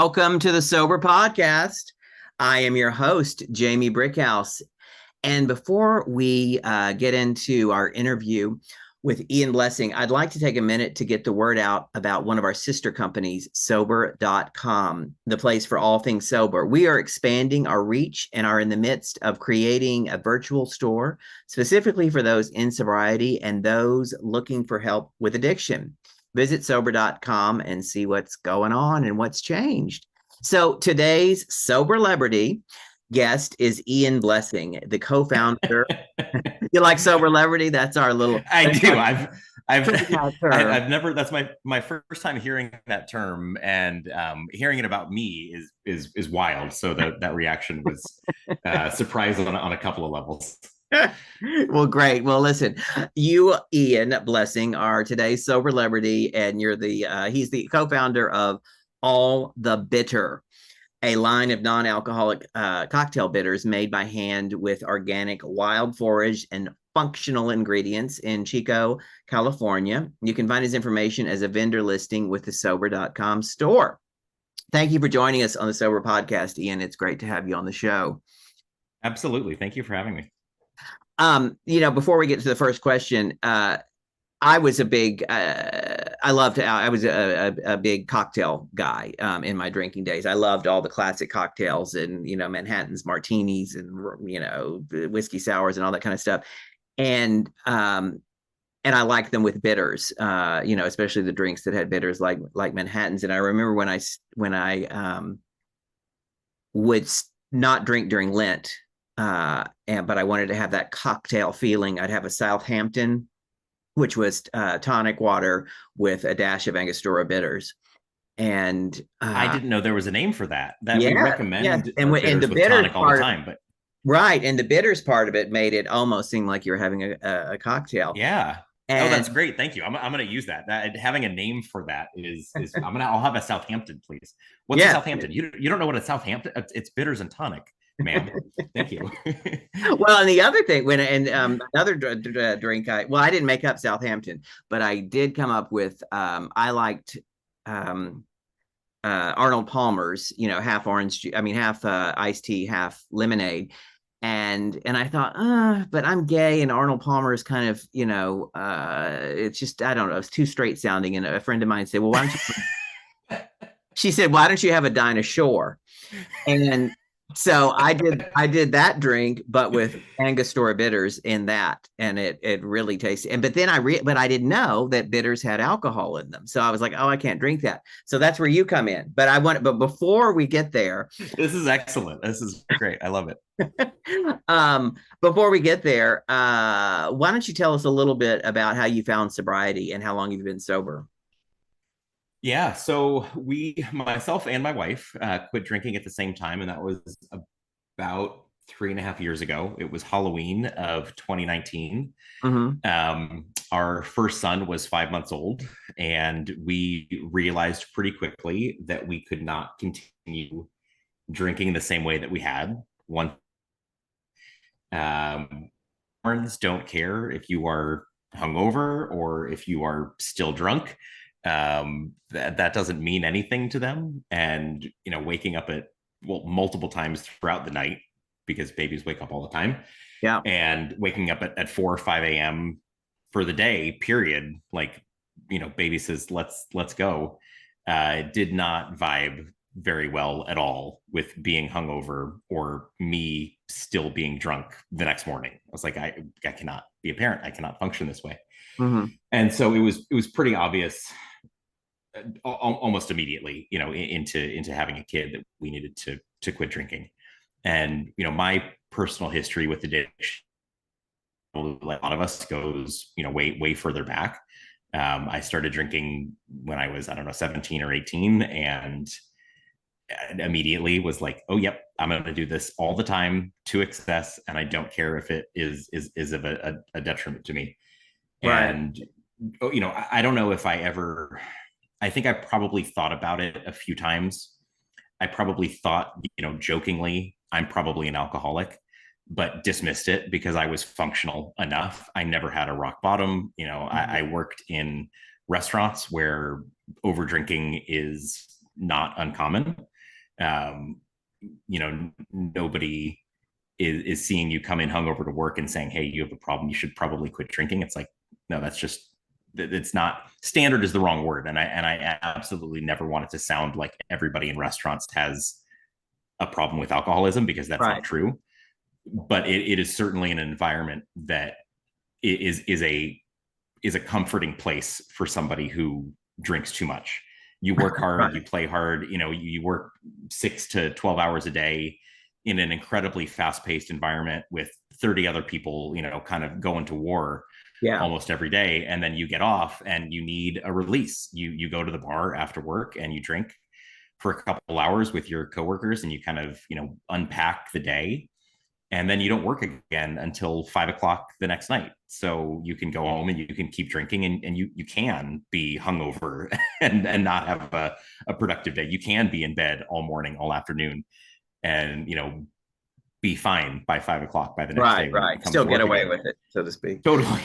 Welcome to the Sober Podcast. I am your host, Jamie Brickhouse. And before we get into our interview with Ian Blessing, I'd like to take a minute to get the word out about one of our sister companies, Sober.com, the place for all things sober. We are expanding our reach and are in the midst of creating a virtual store specifically for those in sobriety and those looking for help with addiction. Visit Sober.com and see what's going on and what's changed. So today's Sober-lebrity guest is Ian Blessing, the co-founder. You like Sober-lebrity? That's our little. I do. I've never. That's my first time hearing that term, and hearing it about me is wild. So that reaction was surprising on a couple of levels. Well, great. Well, listen, you, Ian Blessing, are today's Sober-lebrity, and you're he's the co-founder of All the Bitter, a line of non-alcoholic cocktail bitters made by hand with organic wild forage and functional ingredients in Chico, California. You can find his information as a vendor listing with the Sober.com store. Thank you for joining us on the Sober Podcast, Ian. It's great to have you on the show. Absolutely. Thank you for having me. Before we get to the first question, I was a big, I was a big cocktail guy in my drinking days. I loved all the classic cocktails and, Manhattan's martinis and, whiskey sours and all that kind of stuff. And I liked them with bitters, especially the drinks that had bitters like Manhattans. And I remember when I would not drink during Lent, but I wanted to have that cocktail feeling. I'd have a Southampton, which was tonic water with a dash of Angostura bitters. And I didn't know there was a name for that. We recommend and the bitters tonic all the time, but right. And the bitters part of it made it almost seem like you're having a cocktail. Yeah. And, that's great. Thank you. I'm going to use that. Having a name for that is I'll have a Southampton, please. What's a Southampton? You don't know what a Southampton? It's bitters and tonic. Ma'am. Thank you. Well, and the other thing, another drink, I didn't make up Southampton, but I did come up with, I liked Arnold Palmer's, half orange, half iced tea, half lemonade. And I thought, but I'm gay and Arnold Palmer is kind of, it's just, I don't know, it's too straight sounding. And a friend of mine said, well, she said, why don't you have a Dinah Shore? And so I did that drink, but with Angostura bitters in that, and it really tasted. But then but I didn't know that bitters had alcohol in them, so I was like, oh, I can't drink that. So that's where you come in. But before we get there, this is excellent. This is great. I love it. Before we get there, why don't you tell us a little bit about how you found sobriety and how long you've been sober? Yeah, so myself and my wife, quit drinking at the same time, and that was about 3.5 years ago. It was Halloween of 2019. Mm-hmm. Our first son was 5 months old, and we realized pretty quickly that we could not continue drinking the same way that we had. Parents don't care if you are hungover or if you are still drunk. That doesn't mean anything to them. And waking up at multiple times throughout the night, because babies wake up all the time, and waking up at 4 or 5 a.m. for the day period, like baby says let's go, did not vibe very well at all with being hungover or me still being drunk the next morning. I was like, I cannot be a parent. I cannot function this way. Mm-hmm. And so it was pretty obvious almost immediately, into having a kid, that we needed to quit drinking. And my personal history with addiction, like a lot of us, goes way further back. I started drinking when I was 17 or 18, and immediately was like, oh yep, I'm going to do this all the time to excess, and I don't care if it is of a detriment to me. Right. And I don't know if I think I probably thought about it a few times. I probably thought, jokingly, I'm probably an alcoholic, but dismissed it because I was functional enough. I never had a rock bottom. I worked in restaurants where over drinking is not uncommon. Um, Nobody is seeing you come in hungover to work and saying, hey, you have a problem, you should probably quit drinking. It's like, no, that's just, it's not, standard is the wrong word. And I absolutely never want it to sound like everybody in restaurants has a problem with alcoholism, because that's not Right. true. But it is certainly an environment that is a comforting place for somebody who drinks too much. You work hard, you Right. play hard, you work 6 to 12 hours a day in an incredibly fast-paced environment with 30 other people, kind of going to war Yeah. almost every day. And then you get off and you need a release. You go to the bar after work and you drink for a couple hours with your coworkers, and you kind of, unpack the day, and then you don't work again until 5 o'clock the next night. So you can go home and you can keep drinking, and you can be hungover and not have a productive day. You can be in bed all morning, all afternoon, and be fine by 5 o'clock by the next Right. day when Right. it comes Still to get work away again. with it, so to speak. Totally.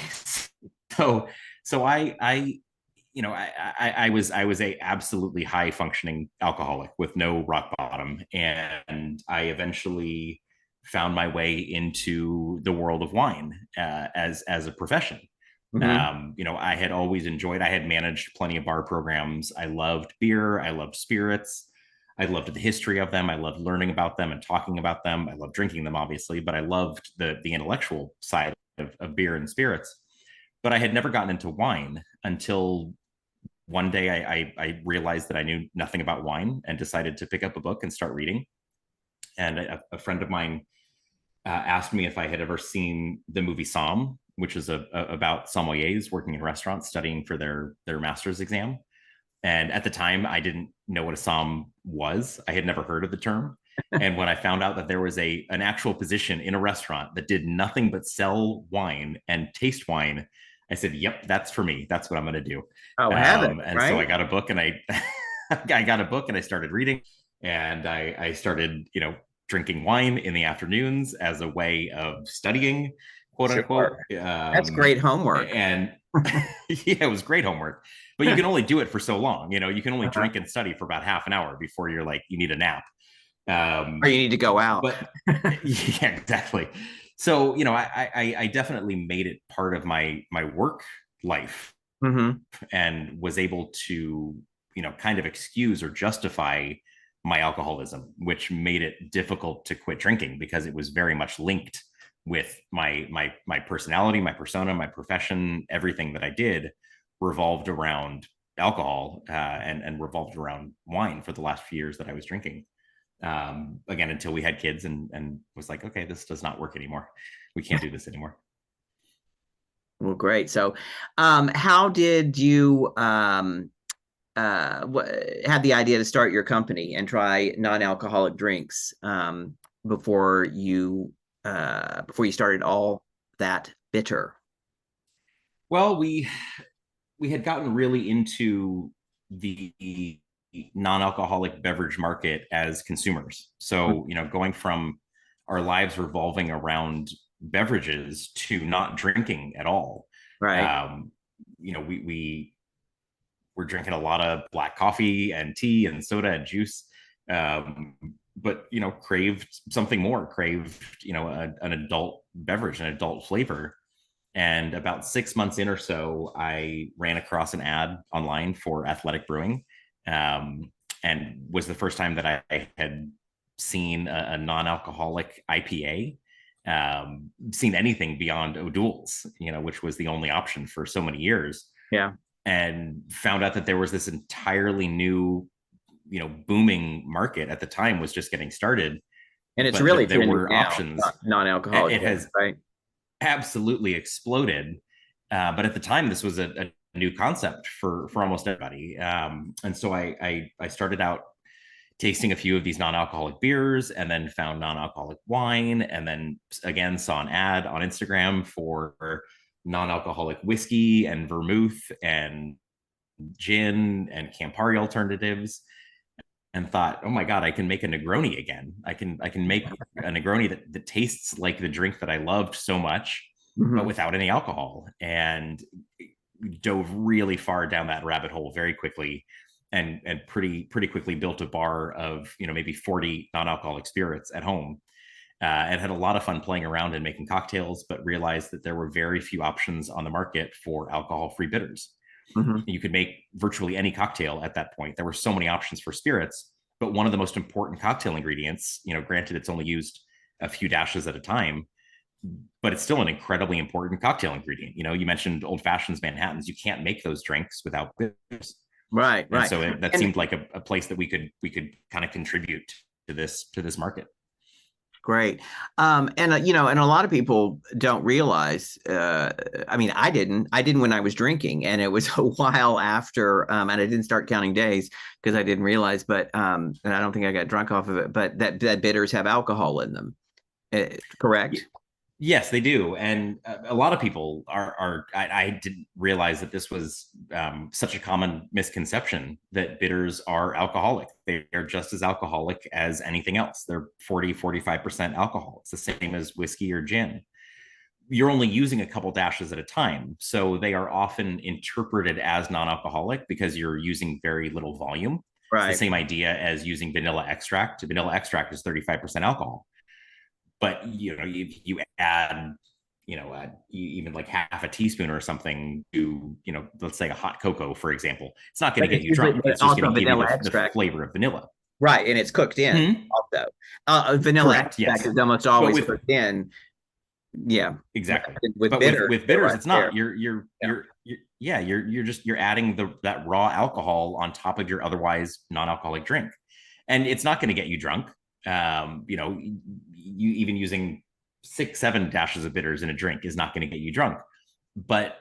So I I was a absolutely high functioning alcoholic with no rock bottom, and I eventually found my way into the world of wine as a profession. Hmm. I had always enjoyed. I had managed plenty of bar programs. I loved beer. I loved spirits. I loved the history of them. I loved learning about them and talking about them. I loved drinking them, obviously, but I loved the intellectual side of beer and spirits. But I had never gotten into wine until one day I realized that I knew nothing about wine and decided to pick up a book and start reading. And a friend of mine asked me if I had ever seen the movie Somm, which is about sommeliers working in restaurants studying for their master's exam. And at the time, I didn't know what a somm was. I had never heard of the term. And when I found out that there was an actual position in a restaurant that did nothing but sell wine and taste wine, I said, "Yep, that's for me. That's what I'm going to do." Oh, have it. And so I Right. got a book, and I got a book, and I started reading, and I started, drinking wine in the afternoons as a way of studying, quote unquote. Sure. That's great homework. And yeah, it was great homework, but you can only do it for so long. You can only Uh-huh. drink and study for about half an hour before you're like, you need a nap. Or Um, you need to go out. but yeah, exactly. So, I definitely made it part of my work life, Hmm. and was able to, kind of excuse or justify my alcoholism, which made it difficult to quit drinking because it was very much linked with my personality, my persona, my profession. Everything that I did revolved around alcohol, and revolved around wine for the last few years that I was drinking. Again, until we had kids, and was like, okay, this does not work anymore. We can't do this anymore. Well, great. So, how did you had the idea to start your company and try non-alcoholic drinks before you started all that bitter? Well, we had gotten really into the non-alcoholic beverage market as consumers. So, going from our lives revolving around beverages to not drinking at all. Right. Um, we were drinking a lot of black coffee and tea and soda and juice. Um, but craved something more, craved an adult beverage, an adult flavor. And about 6 months in or so, I ran across an ad online for Athletic Brewing, um, and was the first time that I had seen a non-alcoholic IPA, seen anything beyond O'Doul's, which was the only option for so many years, Yeah. and found out that there was this entirely new, booming market. At the time was just getting started, And it's but really there trending were now, options. non-alcoholic It drinks, has right? absolutely exploded. But at the time, this was a new concept for almost everybody. And so I started out tasting a few of these non-alcoholic beers, and then found non-alcoholic wine, and then again saw an ad on Instagram for non-alcoholic whiskey and vermouth and gin and Campari alternatives, and thought, oh my God, I can make a Negroni again. I can make a Negroni that tastes like the drink that I loved so much, but Hmm. without any alcohol. And dove really far down that rabbit hole very quickly. and pretty quickly built a bar of maybe 40 non-alcoholic spirits at home, and had a lot of fun playing around and making cocktails, but realized that there were very few options on the market for alcohol-free bitters. Mm-hmm. You could make virtually any cocktail at that point. There were so many options for spirits, but one of the most important cocktail ingredients, granted it's only used a few dashes at a time, but it's still an incredibly important cocktail ingredient. You mentioned old fashions, Manhattans. You can't make those drinks without bitters, Right, and right. so that And seemed like a place that we could kind of contribute to this market. great. And and a lot of people don't realize. I mean, I didn't when I was drinking, and it was a while after. And I didn't start counting days because I didn't realize. But and I don't think I got drunk off of it. But that bitters have alcohol in them. Correct? Yes, they do, and a lot of people are. I didn't realize that this was such a common misconception that bitters are alcoholic. They are just as alcoholic as anything else. They're 40-45% alcohol. It's the same as whiskey or gin. You're only using a couple dashes at a time, so they are often interpreted as non-alcoholic because you're using very little volume. It's the Right. same idea as using vanilla extract. Vanilla extract is 35% alcohol, but you add even like half a teaspoon or something to let's say a hot cocoa, for example, it's not going But to get it's you usually drunk. It's just also going to give you vanilla the extract. flavor of vanilla. Right, and it's cooked in Hmm. also. Vanilla Correct, extract yes. is almost But always with cooked in. Yeah. exactly With but with bitter, with they're bitters right it's there. not. you're you're Yeah. you're, you're yeah, you're adding that raw alcohol on top of your otherwise non-alcoholic drink, and it's not going to get you drunk. You even using 6-7 dashes of bitters in a drink is not going to get you drunk. But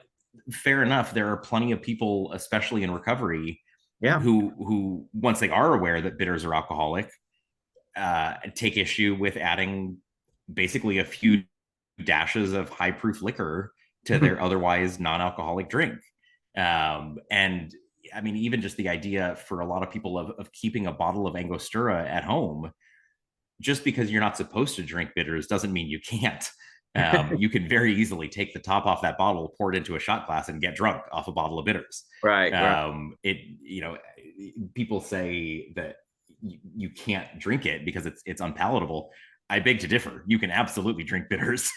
fair enough, there are plenty of people, especially in recovery, Yeah. who once they are aware that bitters are alcoholic, take issue with adding basically a few dashes of high proof liquor to their otherwise non-alcoholic drink. And I mean, even just the idea for a lot of people of keeping a bottle of Angostura at home, just because you're not supposed to drink bitters doesn't mean you can't. You can very easily take the top off that bottle, pour it into a shot glass, and get drunk off a bottle of bitters. Right, right. It people say that you can't drink it because it's unpalatable. I beg to differ. You can absolutely drink bitters.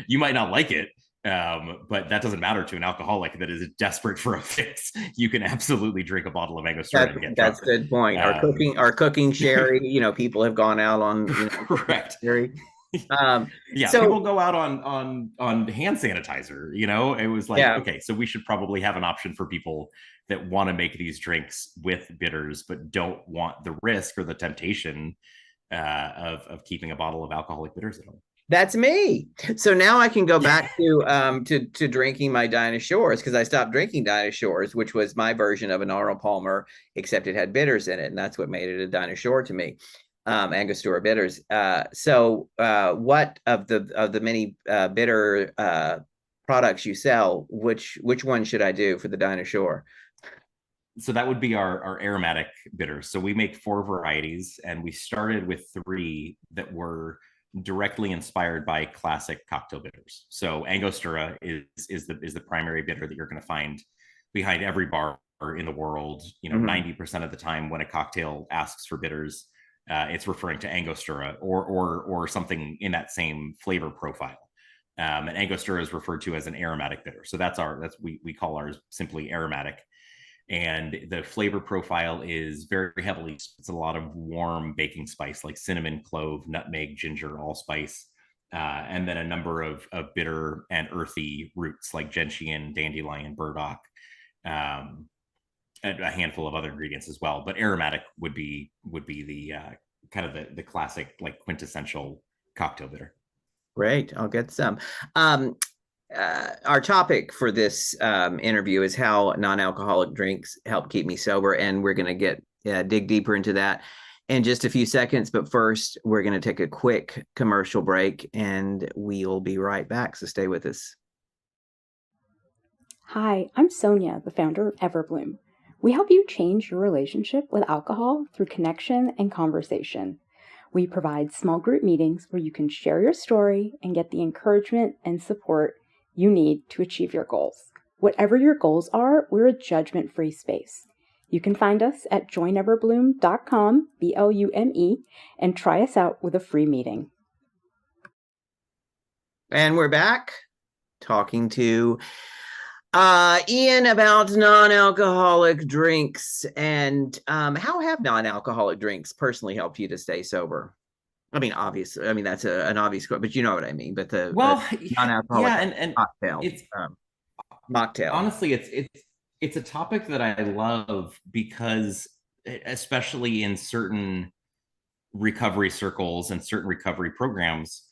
You might not like it, but that doesn't matter to an alcoholic that is desperate for a fix. You can absolutely drink a bottle of Angostura and get That's drunk. a good point. Um, Our cooking sherry, people have gone out on, Correct. sherry. Um, Yeah, people so go out on hand sanitizer. It was like, yeah, okay, so we should probably have an option for people that want to make these drinks with bitters but don't want the risk or the temptation of keeping a bottle of alcoholic bitters at home. that's me. So now I can go Yeah. back to drinking my Dinah Shores because I stopped drinking Dinah Shores, which was my version of an Arnold Palmer, except it had bitters in it, and that's what made it a Dinah Shore to me. Angostura bitters. What of the many bitter products you sell, which one should I do for the Dinah Shore? So that would be our aromatic bitters. So we make 4 varieties, and we started with 3 that were directly inspired by classic cocktail bitters. So Angostura is the primary bitter that you're going to find behind every bar in the world. Mm-hmm. 90% of the time when a cocktail asks for bitters, it's referring to Angostura or something in that same flavor profile. And Angostura is referred to as an aromatic bitter. So we call ours simply aromatic, and the flavor profile is very heavily, it's a lot of warm baking spice like cinnamon, clove, nutmeg, ginger, allspice, and then a number of bitter and earthy roots like gentian, dandelion, burdock, um, and a handful of other ingredients as well. But aromatic would be the kind of the classic, like, quintessential cocktail bitter. Great, I'll get some. Um, our topic for this interview is how non-alcoholic drinks help keep me sober, and we're going to dig deeper into that in just a few seconds. But first, we're going to take a quick commercial break, and we'll be right back. So stay with us. Hi, I'm Sonia, the founder of Everbloom. We help you change your relationship with alcohol through connection and conversation. We provide small group meetings where you can share your story and get the encouragement and support you need to achieve your goals. Whatever your goals are, we're a judgment-free space. You can find us at joineverbloom.com, BLUME, and try us out with a free meeting. And we're back talking to Ian about non-alcoholic drinks. And how have non-alcoholic drinks personally helped you to stay sober? I mean, obviously, I mean, that's an obvious question, but you know what I mean. But the non-alcoholic and cocktail, it's mocktail. Honestly, it's a topic that I love because, especially in certain recovery circles and certain recovery programs,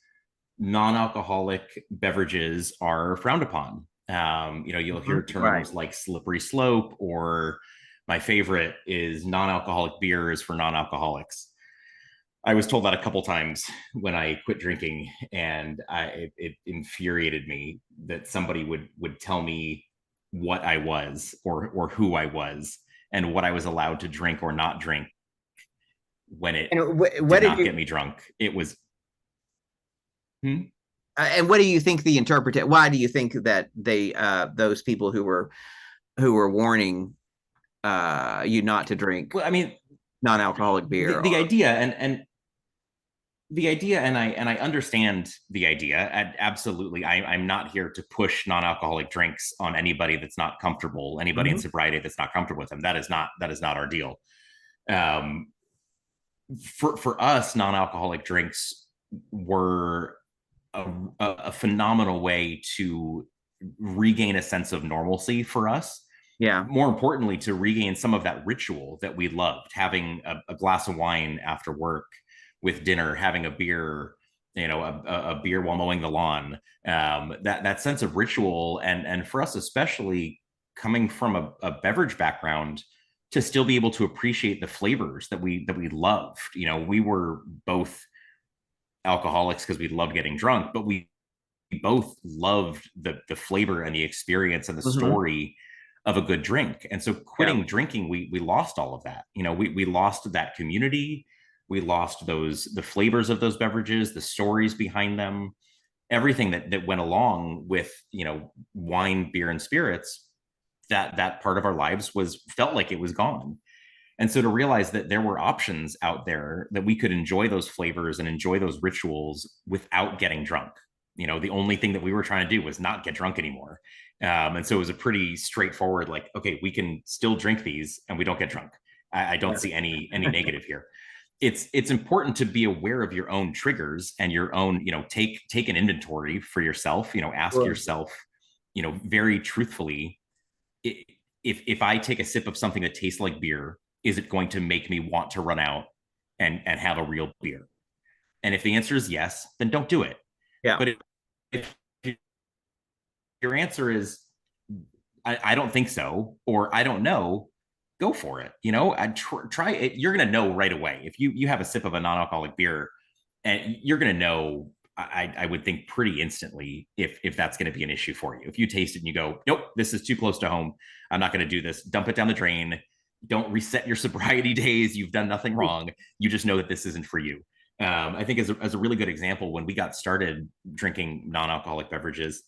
non-alcoholic beverages are frowned upon. You'll hear terms like slippery slope, or my favorite is non-alcoholic beer is for non-alcoholics. I was told that a couple times when I quit drinking, and it infuriated me that somebody would tell me what I was, or who I was, and what I was allowed to drink or not drink when it did not get me drunk. It was. And what do you think the interpretation? Why do you think that they those people who were warning you not to drink? Well, I mean, non-alcoholic beer. The idea, and the idea, and I understand the idea. Absolutely, I'm not here to push non-alcoholic drinks on anybody that's not comfortable. Anybody in sobriety that's not comfortable with them. That is not our deal. For us, non-alcoholic drinks were a phenomenal way to regain a sense of normalcy for us. Yeah. More importantly, to regain some of that ritual that we loved, having a glass of wine after work with dinner, having a beer, a beer while mowing the lawn. That sense of ritual, and for us, especially coming from a beverage background, to still be able to appreciate the flavors that we loved. We were both alcoholics because we loved getting drunk, but we both loved the flavor and the experience and the story of a good drink. And so quitting drinking, we lost all of that. We lost that community. We lost the flavors of those beverages, the stories behind them, everything that went along with, wine, beer, and spirits. That part of our lives felt like it was gone. And so to realize that there were options out there that we could enjoy those flavors and enjoy those rituals without getting drunk. The only thing that we were trying to do was not get drunk anymore. And so it was a pretty straightforward, like, okay, we can still drink these and we don't get drunk. I don't see any negative here. It's important to be aware of your own triggers and your own, take an inventory for yourself, ask yourself, very truthfully, if I take a sip of something that tastes like beer, is it going to make me want to run out and have a real beer? And if the answer is yes, then don't do it. Yeah. But if your answer is, I don't think so, or I don't know, go for it. I'd try it. You're going to know right away. If you have a sip of a non-alcoholic beer, and you're going to know, I would think pretty instantly if that's going to be an issue for you. If you taste it and you go, nope, this is too close to home, I'm not going to do this, dump it down the drain. Don't reset your sobriety days. You've done nothing wrong. You just know that this isn't for you. I think as a really good example, when we got started drinking non-alcoholic beverages,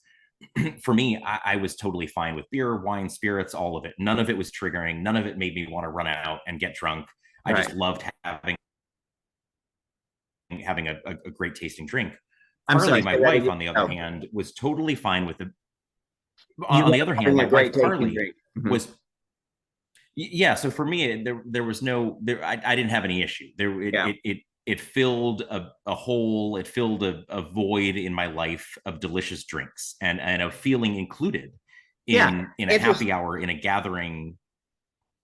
for me, I was totally fine with beer, wine, spirits, all of it. None of it was triggering. None of it made me want to run out and get drunk. I just loved having a great tasting drink. Carly, my wife, on the other hand, was totally fine with it. On the other hand, my wife Carly was. Yeah, so for me, there was no, I didn't have any issue. It filled a hole. It filled a void in my life of delicious drinks and of feeling included in a happy hour, in a gathering.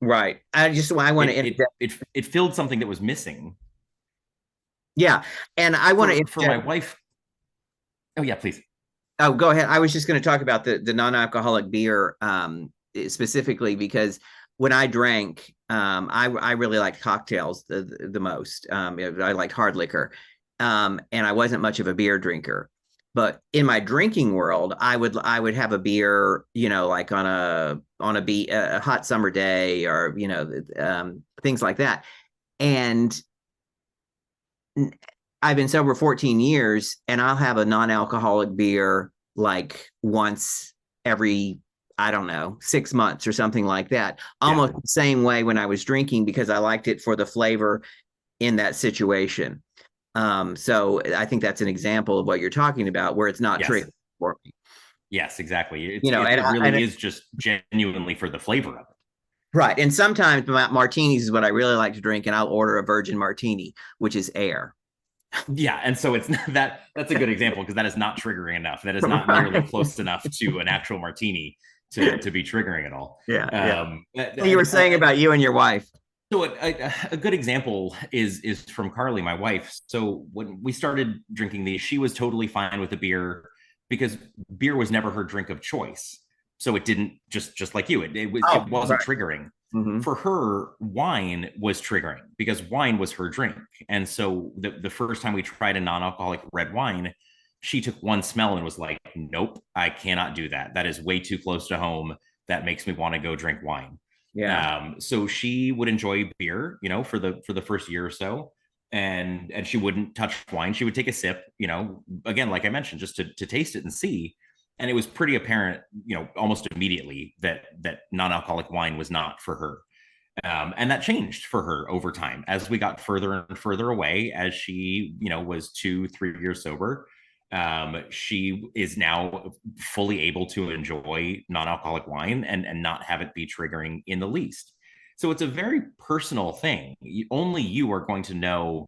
Right. I want to. It filled something that was missing. Yeah, and I want to for my wife. Oh yeah, please. Oh, go ahead. I was just going to talk about the non-alcoholic beer specifically because when I drank, I really liked cocktails the most. I liked hard liquor, and I wasn't much of a beer drinker. But in my drinking world, I would have a beer, like on a hot summer day, or things like that. And I've been sober 14 years, and I'll have a non-alcoholic beer like once every I don't know, 6 months or something like that. Yeah. Almost the same way when I was drinking because I liked it for the flavor in that situation. So I think that's an example of what you're talking about, where it's not Yes. triggering for me. Yes, exactly. And It really is just genuinely for the flavor of it. right. And sometimes martinis is what I really like to drink, and I'll order a virgin martini, which is air. Yeah, and so it's that's a good example because that is not triggering enough. That is not nearly Right. close enough to an actual martini to be triggering at all. Yeah, yeah. So you were And saying about you and your wife. so a good example is from Carly, my wife. So when we started drinking these, she was totally fine with the beer because beer was never her drink of choice. So it didn't just like you, Oh, it wasn't right. triggering. Mm-hmm. For her, wine was triggering because wine was her drink. And so the first time we tried a non-alcoholic red wine, she took one smell and was like, nope, I cannot do that. That is way too close to home. That makes me want to go drink wine. Yeah. So she would enjoy beer, for the first year or so, and she wouldn't touch wine. She would take a sip, again, like I mentioned, just to taste it and see. And it was pretty apparent, almost immediately that non-alcoholic wine was not for her. And that changed for her over time as we got further and further away, as she, was 2, 3 years sober. She is now fully able to enjoy non-alcoholic wine and not have it be triggering in the least. So it's a very personal thing. Only you are going to know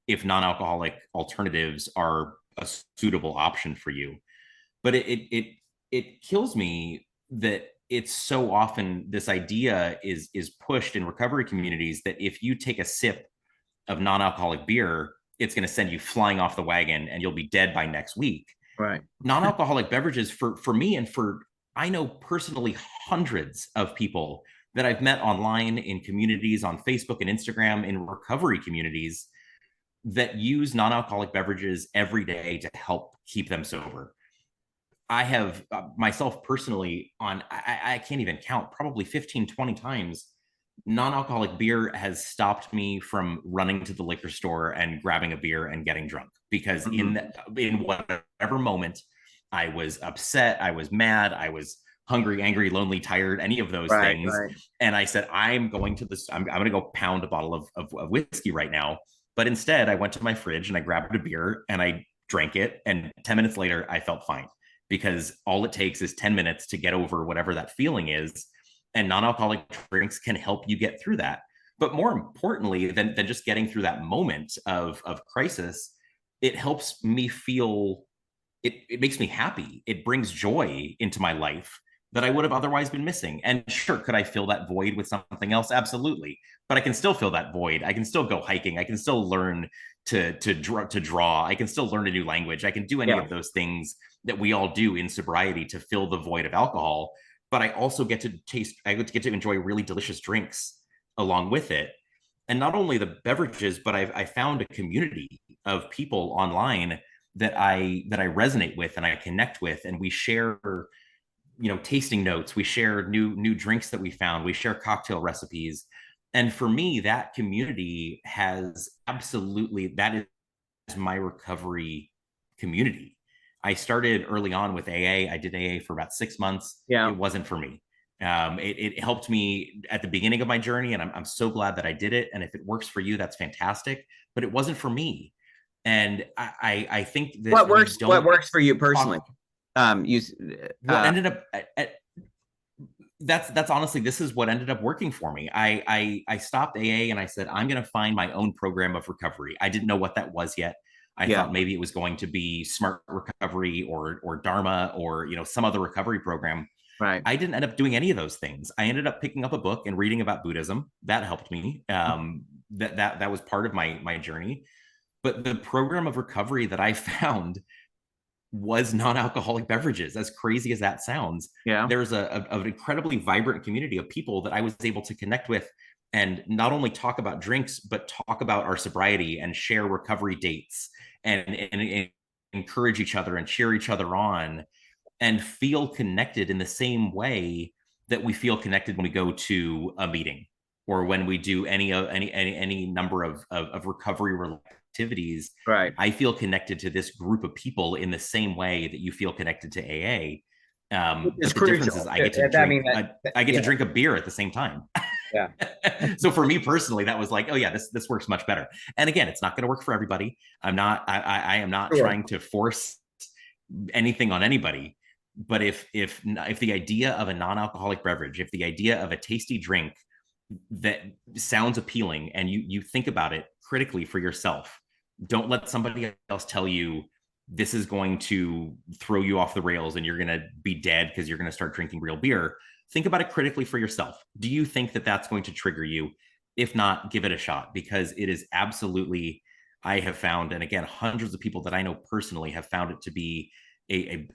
if non-alcoholic alternatives are a suitable option for you. But it kills me that it's so often this idea is pushed in recovery communities that if you take a sip of non-alcoholic beer, it's going to send you flying off the wagon and you'll be dead by next week. Right. Non-alcoholic beverages for me and for I know personally hundreds of people that I've met online in communities on Facebook and Instagram in recovery communities that use non-alcoholic beverages every day to help keep them sober. I have myself personally I can't even count, probably 15, 20 times. Non-alcoholic beer has stopped me from running to the liquor store and grabbing a beer and getting drunk because Mm-hmm. in whatever moment I was upset, I was mad, I was hungry, angry, lonely, tired, any of those Right, things. right. And I said, I'm going to this, I'm going to go pound a bottle of whiskey right now. But instead, I went to my fridge and I grabbed a beer and I drank it. And 10 minutes later, I felt fine because all it takes is 10 minutes to get over whatever that feeling is. And non-alcoholic drinks can help you get through that. But more importantly than just getting through that moment of crisis, it helps me feel, it makes me happy. It brings joy into my life that I would have otherwise been missing. And sure, could I fill that void with something else? Absolutely. But I can still fill that void. I can still go hiking. I can still learn to draw. I can still learn a new language. I can do any Yeah. of those things that we all do in sobriety to fill the void of alcohol. But I also get to taste, I get to enjoy really delicious drinks along with it. And not only the beverages, but I found a community of people online that I resonate with and I connect with, and we share, tasting notes. We share new drinks that we found. We share cocktail recipes. And for me, that community has absolutely, that is my recovery community. I started early on with AA. I did AA for about 6 months. Yeah. It wasn't for me. It helped me at the beginning of my journey, and I'm so glad that I did it. And if it works for you, that's fantastic. But it wasn't for me. And I think What that we works? What don't works for you personally? talk. You. What ended up that's honestly, this is what ended up working for me. I stopped AA and I said, I'm going to find my own program of recovery. I didn't know what that was yet. I Yeah. thought maybe it was going to be smart recovery or Dharma or some other recovery program. Right. I didn't end up doing any of those things. I ended up picking up a book and reading about Buddhism. That helped me. That was part of my journey. But the program of recovery that I found was non-alcoholic beverages. As crazy as that sounds, Yeah. there's an incredibly vibrant community of people that I was able to connect with and not only talk about drinks, but talk about our sobriety and share recovery dates and encourage each other and cheer each other on and feel connected in the same way that we feel connected when we go to a meeting or when we do any number of recovery activities. Right. I feel connected to this group of people in the same way that you feel connected to AA. It's But the difference crucial. is I get to I drink mean, I get yeah, to drink a beer at the same time. yeah, So for me personally, that was like, oh yeah, this works much better. And again, it's not going to work for everybody. I am not sure. trying to force anything on anybody. But if the idea of a non-alcoholic beverage, if the idea of a tasty drink that sounds appealing, and you think about it critically for yourself, don't let somebody else tell you this is going to throw you off the rails and you're going to be dead because you're going to start drinking real beer. Think about it critically for yourself. Do you think that that's going to trigger you? If not, give it a shot, because it is absolutely, I have found, and again, hundreds of people that I know personally have found it to be a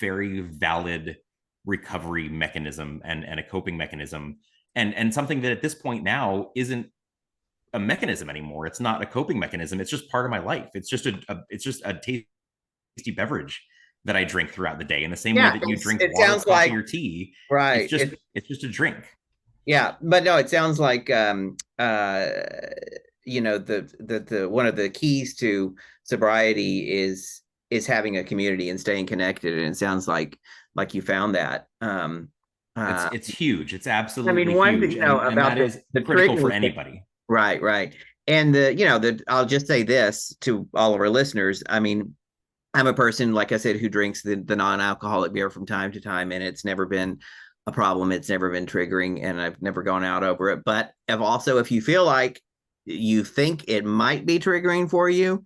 very valid recovery mechanism and a coping mechanism, and something that at this point now isn't a mechanism anymore. It's not a coping mechanism. It's just part of my life. It's just a tasty beverage that I drink throughout the day. In the same way Yeah, that you drink it water, sounds coffee, like or tea, right. it's just a drink. Yeah, but no, it sounds like the one of the keys to sobriety is having a community and staying connected, and it sounds like you found that. Uh It's huge. It's I mean, absolutely one thing huge, and about that is the critical for triggering thing, anybody. right, right. And I'll just say this to all of our listeners. I mean, I'm a person, like I said, who drinks the non-alcoholic beer from time to time, and it's never been a problem. It's never been triggering, and I've never gone out over it. But if you feel like you think it might be triggering for you,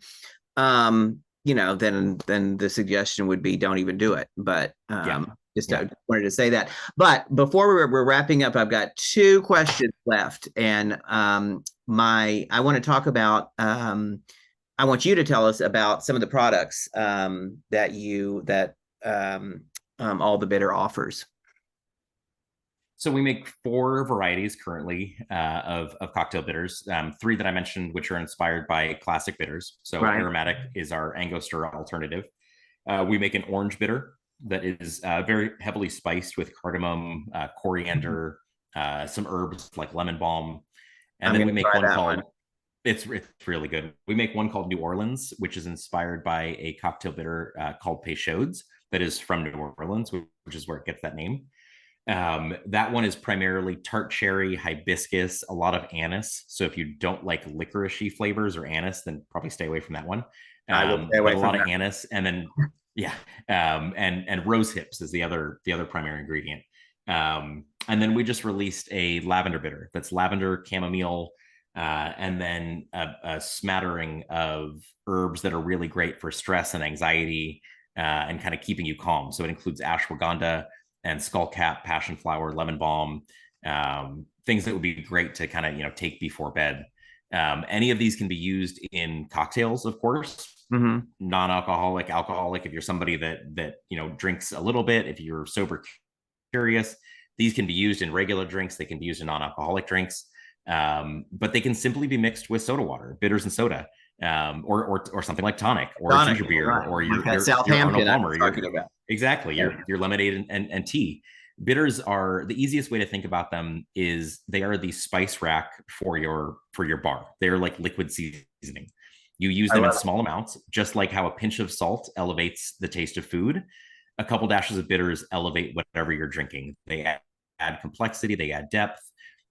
then the suggestion would be don't even do it. But Yeah. just Yeah. I wanted to say that. But before we're wrapping up, I've got two questions left, and I want to talk about. I want you to tell us about some of the products that All the Bitter offers. So we make 4 varieties currently of cocktail bitters. 3 that I mentioned, which are inspired by classic bitters. So Right. aromatic is our Angostura alternative. We make an orange bitter that is very heavily spiced with cardamom, coriander, some herbs like lemon balm, and I'm then going we to make try one that called one. it's really good. We make one called New Orleans, which is inspired by a cocktail bitter called Peychaud's that is from New Orleans, which is where it gets that name. That one is primarily tart cherry, hibiscus, a lot of anise. So if you don't like licoricey flavors or anise, then probably stay away from that one. I will stay But away a from lot of that. anise, and then yeah, and rose hips is the other primary ingredient. And then we just released a lavender bitter that's lavender, chamomile, and then a smattering of herbs that are really great for stress and anxiety, and kind of keeping you calm. So it includes ashwagandha and skullcap, passion flower, lemon balm, things that would be great to kind of take before bed. Any of these can be used in cocktails, of course, Mm-hmm. non-alcoholic, alcoholic. If you're somebody that drinks a little bit, if you're sober curious, these can be used in regular drinks. They can be used in non-alcoholic drinks, but they can simply be mixed with soda water, bitters and soda, or something like tonic or Tonic, ginger beer, right? or Like that your Arnold Southampton I was Palmer, talking about. exactly Yeah. your lemonade and tea. Bitters are the easiest way to think about them is they are the spice rack for your bar. They're like liquid seasoning. You use I them in love it. small amounts, just like how a pinch of salt elevates the taste of food. A couple dashes of bitters elevate whatever you're drinking. They add complexity, they add depth.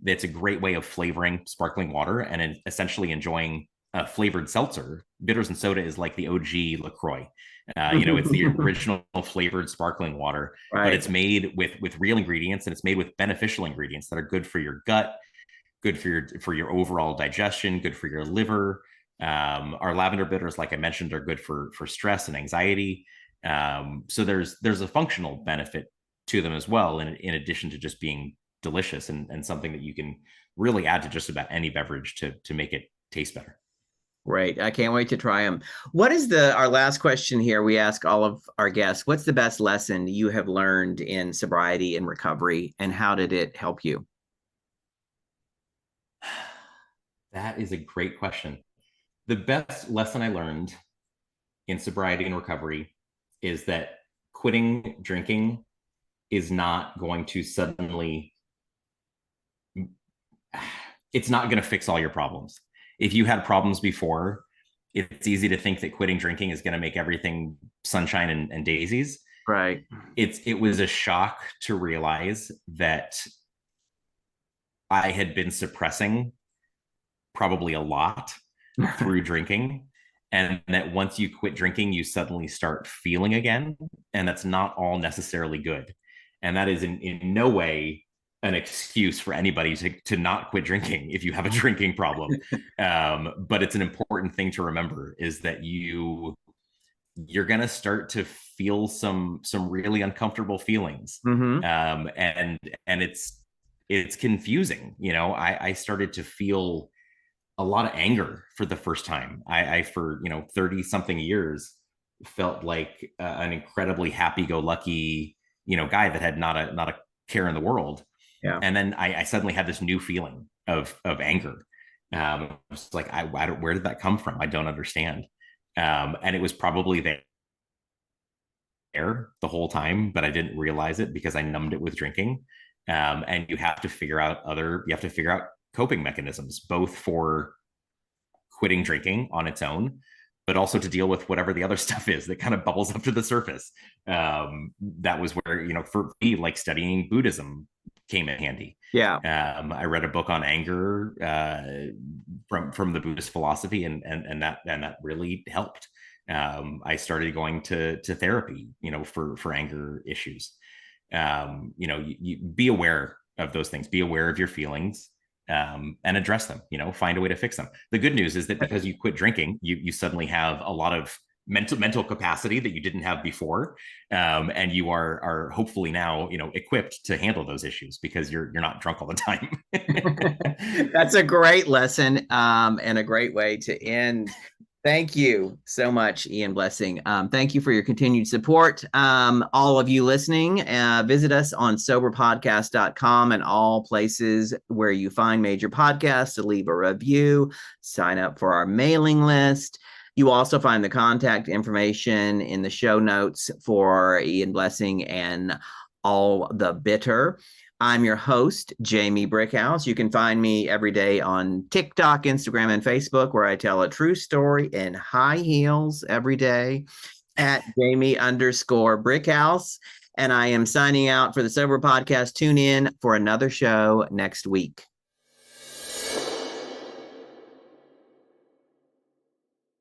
It's a great way of flavoring sparkling water and essentially enjoying a flavored seltzer. Bitters and soda is like the OG LaCroix. It's the original flavored sparkling water, but Right. it's made with real ingredients, and it's made with beneficial ingredients that are good for your gut, good for your overall digestion, good for your liver. Our lavender bitters, like I mentioned, are good for stress and anxiety. So there's a functional benefit to them as well, in addition to just being delicious and something that you can really add to just about any beverage to make it taste better. Great. I can't wait to try them. What is our last question here? We ask all of our guests, what's the best lesson you have learned in sobriety and recovery, and how did it help you? That is a great question. The best lesson I learned in sobriety and recovery is that quitting drinking is not going to suddenly, it's not going to fix all your problems. If you had problems before, it's easy to think that quitting drinking is going to make everything sunshine and daisies. Right. It was a shock to realize that I had been suppressing probably a lot through drinking, and that once you quit drinking you suddenly start feeling again, and that's not all necessarily good. And that is in no way an excuse for anybody to not quit drinking if you have a drinking problem. But it's an important thing to remember, is that you're going to start to feel some really uncomfortable feelings. Mm-hmm. And it's confusing. I started to feel a lot of anger for the first time. I for 30 something years felt like an incredibly happy-go-lucky guy that had not a care in the world. Yeah. And then I suddenly had this new feeling of anger. It's like, I don't, where did that come from? I don't understand. And it was probably there the whole time, but I didn't realize it because I numbed it with drinking. And you have to figure out coping mechanisms, both for quitting drinking on its own, but also to deal with whatever the other stuff is that kind of bubbles up to the surface. That was where, for me, like studying Buddhism came in handy. Yeah. I read a book on anger from the Buddhist philosophy, and that really helped. I started going to therapy, for anger issues. You be aware of those things, be aware of your feelings, and address them, find a way to fix them. The good news is that because you quit drinking, you suddenly have a lot of mental capacity that you didn't have before. And you are hopefully now, equipped to handle those issues because you're not drunk all the time. That's a great lesson, and a great way to end. Thank you so much, Ian Blessing. Thank you for your continued support. All of you listening, visit us on soberpodcast.com and all places where you find major podcasts to leave a review, sign up for our mailing list. You also find the contact information in the show notes for Ian Blessing and All the Bitter. I'm your host, Jamie Brickhouse. You can find me every day on TikTok, Instagram, and Facebook, where I tell a true story in high heels every day at Jamie_Brickhouse. And I am signing out for the Sober Podcast. Tune in for another show next week.